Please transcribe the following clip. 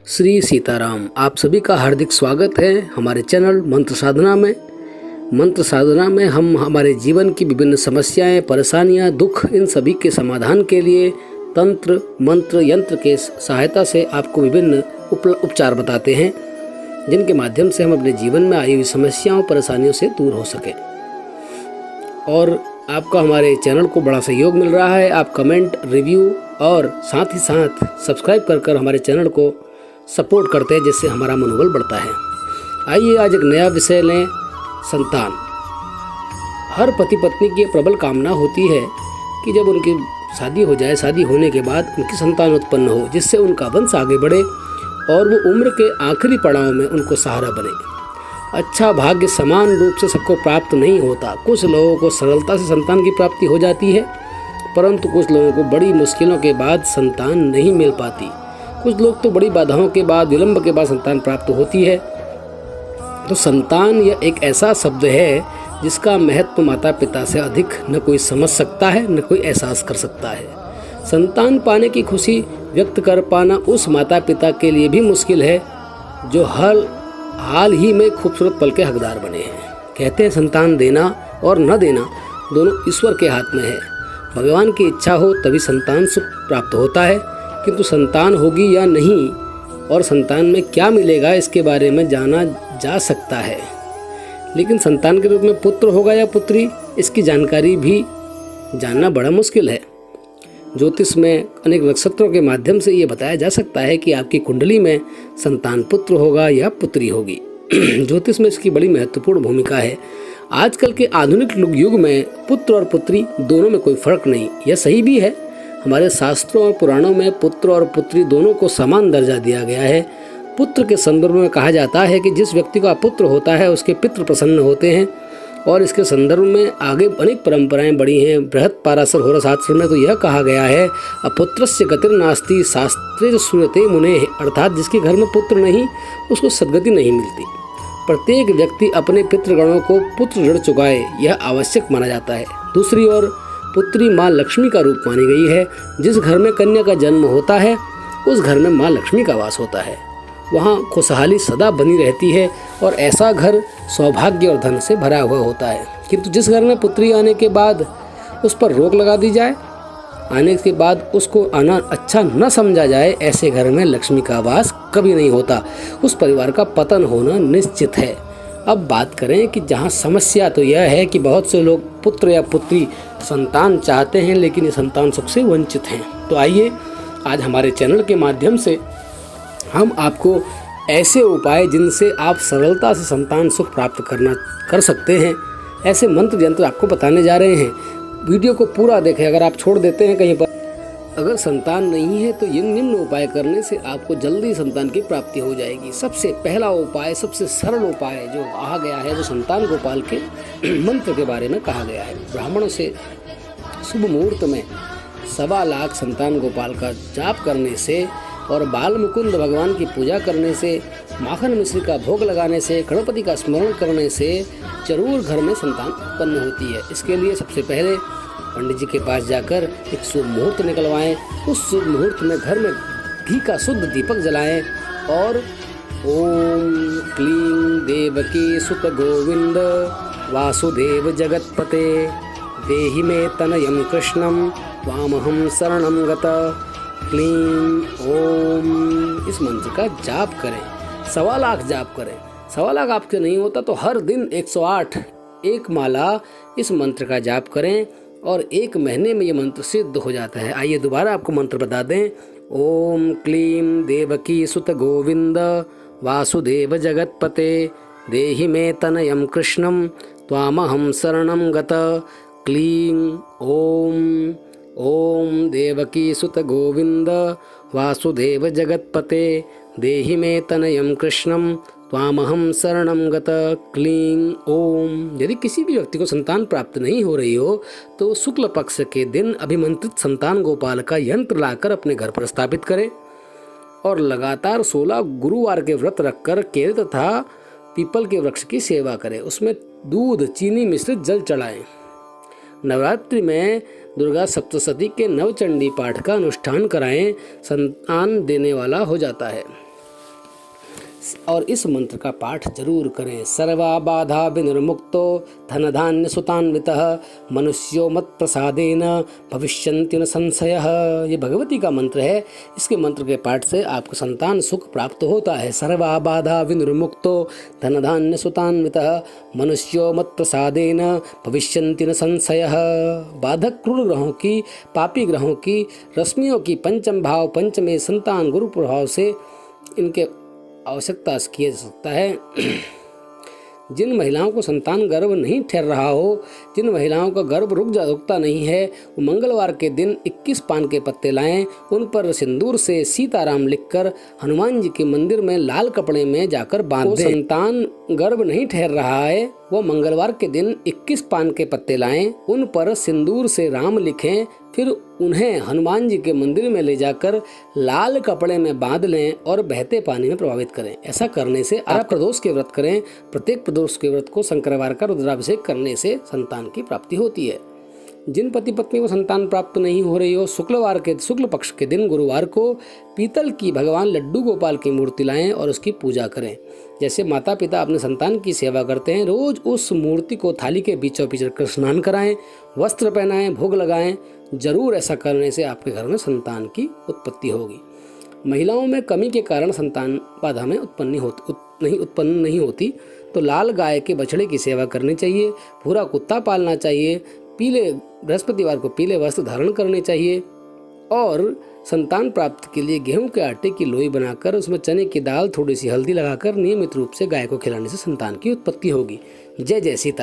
श्री सीताराम। आप सभी का हार्दिक स्वागत है हमारे चैनल मंत्र साधना में। मंत्र साधना में हम हमारे जीवन की विभिन्न समस्याएं, परेशानियां, दुख, इन सभी के समाधान के लिए तंत्र, मंत्र, यंत्र के सहायता से आपको विभिन्न उपचार बताते हैं, जिनके माध्यम से हम अपने जीवन में आई हुई समस्याओं, परेशानियों से दूर हो सकें। और आपका हमारे चैनल को बड़ा सहयोग मिल रहा है। आप कमेंट, रिव्यू और साथ ही साथ सब्सक्राइब कर हमारे चैनल को सपोर्ट करते हैं, जिससे हमारा मनोबल बढ़ता है। आइए आज एक नया विषय लें, संतान। हर पति पत्नी की प्रबल कामना होती है कि जब उनकी शादी हो जाए, शादी होने के बाद उनकी संतान उत्पन्न हो, जिससे उनका वंश आगे बढ़े और वो उम्र के आखिरी पड़ाव में उनको सहारा बने। अच्छा भाग्य समान रूप से सबको प्राप्त नहीं होता। कुछ लोगों को सरलता से संतान की प्राप्ति हो जाती है, परंतु कुछ लोगों को बड़ी मुश्किलों के बाद संतान नहीं मिल पाती। कुछ लोग तो बड़ी बाधाओं के बाद, विलंब के बाद संतान प्राप्त होती है। तो संतान यह एक ऐसा शब्द है जिसका महत्व माता पिता से अधिक न कोई समझ सकता है, न कोई एहसास कर सकता है। संतान पाने की खुशी व्यक्त कर पाना उस माता पिता के लिए भी मुश्किल है जो हाल ही में खूबसूरत पल के हकदार बने हैं। कहते हैं संतान देना और न देना दोनों ईश्वर के हाथ में है। भगवान की इच्छा हो तभी संतान सुख प्राप्त होता है, किंतु संतान होगी या नहीं और संतान में क्या मिलेगा इसके बारे में जाना जा सकता है, लेकिन संतान के रूप में पुत्र होगा या पुत्री, इसकी जानकारी भी जानना बड़ा मुश्किल है। ज्योतिष में अनेक नक्षत्रों के माध्यम से ये बताया जा सकता है कि आपकी कुंडली में संतान पुत्र होगा या पुत्री होगी। ज्योतिष में इसकी बड़ी महत्वपूर्ण भूमिका है। आजकल के आधुनिक युग में पुत्र और पुत्री दोनों में कोई फर्क नहीं, यह सही भी है। हमारे शास्त्रों और पुराणों में पुत्र और पुत्री दोनों को समान दर्जा दिया गया है। पुत्र के संदर्भ में कहा जाता है कि जिस व्यक्ति का पुत्र होता है उसके पितृ प्रसन्न होते हैं, और इसके संदर्भ में आगे अनेक परंपराएं बढ़ी हैं। बृहत पाराशर होरा शास्त्र में तो यह कहा गया है, अपुत्रस्य गतिर नास्ति शास्त्रे सुनते मुने, अर्थात जिसके घर में पुत्र नहीं उसको सद्गति नहीं मिलती। प्रत्येक व्यक्ति अपने पितृगणों को पुत्र ऋण चुकाए, यह आवश्यक माना जाता है। दूसरी ओर पुत्री माँ लक्ष्मी का रूप मानी गई है। जिस घर में कन्या का जन्म होता है उस घर में माँ लक्ष्मी का वास होता है। वहाँ खुशहाली सदा बनी रहती है और ऐसा घर सौभाग्य और धन से भरा हुआ होता है। किंतु जिस घर में पुत्री आने के बाद उस पर रोक लगा दी जाए, आने के बाद उसको आना अच्छा न समझा जाए, ऐसे घर में लक्ष्मी का वास कभी नहीं होता। उस परिवार का पतन होना निश्चित है। अब बात करें कि जहाँ समस्या तो यह है कि बहुत से लोग पुत्र या पुत्री संतान चाहते हैं, लेकिन ये संतान सुख से वंचित हैं। तो आइए आज हमारे चैनल के माध्यम से हम आपको ऐसे उपाय जिनसे आप सरलता से संतान सुख प्राप्त कर सकते हैं, ऐसे मंत्र यंत्र आपको बताने जा रहे हैं। वीडियो को पूरा देखें। अगर आप छोड़ देते हैं कहीं पर, अगर संतान नहीं है तो ये निम्न उपाय करने से आपको जल्दी संतान की प्राप्ति हो जाएगी। सबसे पहला उपाय, सबसे सरल उपाय जो कहा गया है वो संतान गोपाल के मंत्र के बारे में कहा गया है। ब्राह्मणों से शुभ मुहूर्त में 1.25 लाख संतान गोपाल का जाप करने से और बाल मुकुंद भगवान की पूजा करने से, माखन मिश्री का भोग लगाने से, गणपति का स्मरण करने से जरूर घर में संतान उत्पन्न होती है। इसके लिए सबसे पहले पंडित जी के पास जाकर एक शुभ मुहूर्त निकलवाएं। उस शुभ मुहूर्त में घर में घी का शुद्ध दीपक जलाएं और ओम क्लीं देवकी सुत गोविंद वासुदेव जगतपते देहि मे तनयं कृष्णं त्वामहं शरणं गता क्लीं ओम, इस मंत्र का जाप करें। 1.25 लाख जाप करें। 1.25 लाख आपसे नहीं होता तो हर दिन 108 एक माला इस मंत्र का जाप करें और 1 महीने में ये मंत्र सिद्ध हो जाता है। आइए दोबारा आपको मंत्र बता दें। ओम क्लीं देवकी सुत गोविंद वासुदेव जगतपते देहि मे तनयं कृष्णं त्वामहं शरणं गता क्लीं ओम। ओम देवकी सुत गोविंद वासुदेव जगतपते देहि मे तनयं कृष्णं त्वामहं शरणं गता क्लीं ओम। यदि किसी भी व्यक्ति को संतान प्राप्त नहीं हो रही हो तो शुक्ल पक्ष के दिन अभिमंत्रित संतान गोपाल का यंत्र लाकर अपने घर पर स्थापित करें और लगातार 16 गुरुवार के व्रत रखकर केले तथा पीपल के वृक्ष की सेवा करें। उसमें दूध, चीनी मिश्रित जल चढ़ाएं। नवरात्रि में दुर्गा सप्तशती के नवचंडी पाठ का अनुष्ठान कराएं, संतान देने वाला हो जाता है। और इस मंत्र का पाठ जरूर करें। सर्वा बाधा विनिर्मुक्तो धन धान्य सुतान्वितः मनुष्यो मत प्रसादेन भविष्यन्ति न संशयः। ये भगवती का मंत्र है। इसके मंत्र के पाठ से आपको संतान सुख प्राप्त होता है। सर्वा बाधा विनिर्मुक्तो धन धान्य सुतान्वितः मनुष्यो मत प्रसादेन भविष्यन्ति न संशयः। बाधक क्रूर ग्रहों की, पापी ग्रहों की, रश्मियों की पंचम भाव पंचमे संतान गुरु प्रभाव से इनके आवश्यकता किया जा सकता है। जिन महिलाओं को संतान गर्भ नहीं ठहर रहा हो, जिन महिलाओं का गर्भ रुकता नहीं है, वो मंगलवार के दिन 21 पान के पत्ते लाएं, उन पर सिंदूर से सीताराम लिखकर हनुमान जी के मंदिर में लाल कपड़े में जाकर बांध दें। संतान गर्भ नहीं ठहर रहा है, वो मंगलवार के दिन 21 पान के पत्ते लाएं, उन पर सिंदूर से राम लिखें, फिर उन्हें हनुमान जी के मंदिर में ले जाकर लाल कपड़े में बांध लें और बहते पानी में प्रभावित करें। ऐसा करने से आप प्रदोष के व्रत करें। प्रत्येक प्रदोष के व्रत को शंकरवार का रुद्राभिषेक करने से संतान की प्राप्ति होती है। जिन पति पत्नी को संतान प्राप्त नहीं हो रही हो, शुक्ल पक्ष के दिन गुरुवार को पीतल की भगवान लड्डू गोपाल की मूर्ति लाएं और उसकी पूजा करें। जैसे माता पिता अपने संतान की सेवा करते हैं, रोज उस मूर्ति को थाली के बीचों बीच रखकर स्नान कराएं, वस्त्र पहनाएं, भोग लगाएं। जरूर ऐसा करने से आपके घर में संतान की उत्पत्ति होगी। महिलाओं में कमी के कारण संतान बाधा में उत्पन्न नहीं होती, तो लाल गाय के बछड़े की सेवा करनी चाहिए, भूरा कुत्ता पालना चाहिए, पीले बृहस्पतिवार को पीले वस्त्र धारण करने चाहिए और संतान प्राप्ति के लिए गेहूं के आटे की लोई बनाकर उसमें चने की दाल, थोड़ी सी हल्दी लगाकर नियमित रूप से गाय को खिलाने से संतान की उत्पत्ति होगी। जय जय सीता।